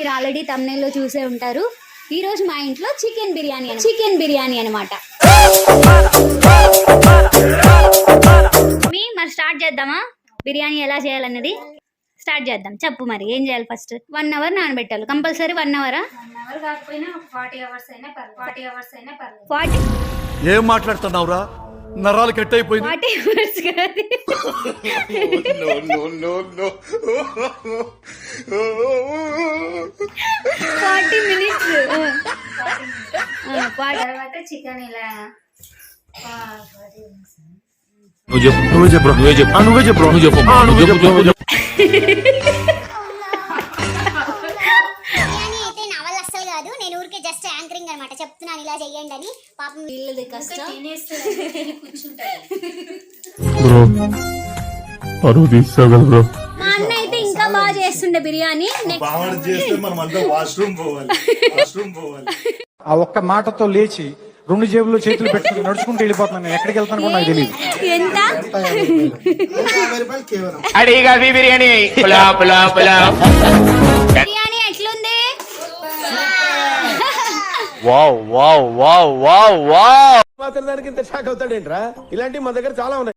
మీరు already thumbnail లో చూసే ఉంటారు. ఈ రోజు మా ఇంట్లో చికెన్ బిర్యానీ అన్నమాట. మరి స్టార్ట్ చేద్దామా? బిర్యానీ ఎలా చేయాలన్నది స్టార్ట్ చేద్దాం. చెప్పు మరి ఏం చేయాలి? ఫస్ట్ 1 hour నానబెట్టాలి కంపల్సరీ. 1 hour కాకపోయినా 40 hours అయినా 40 ఏం మాట్లాడుతున్నావురా? నరాలు కట్ అయిపోయింది. 40 hours కాదు, 40 minutes. తర్వాత చికెన్ ఇలా బిర్యానీ అయితే నా వల్ల అస్సలు కాదు. నేను ఊరికే జస్ట్ యాంకరింగ్ అనమాట, చెప్తున్నాను ఇలా చెయ్యండి అని. పాపం వీళ్ళది కష్టం. మా అన్న అయితే ఇంకా బాగా చేస్తుండే బిర్యానీ. ఆ ఒక్క మాటతో లేచి 2 జేబుల్లో చేతులు పెట్టుకుని నడుచుకుంటూ వెళ్ళిపోతున్నాను. నేను ఎక్కడికి వెళ్తాను కూడా నాకు తెలియదు. ఎంత బిర్యానీ బిర్యానీ ఎట్లుంది? Wow wow wow wow wow. మాత్రం దానికి ఇంత షాక్ అవుతాడేంట్రా? ఇలాంటివి మా దగ్గర చాలా ఉన్నాయి.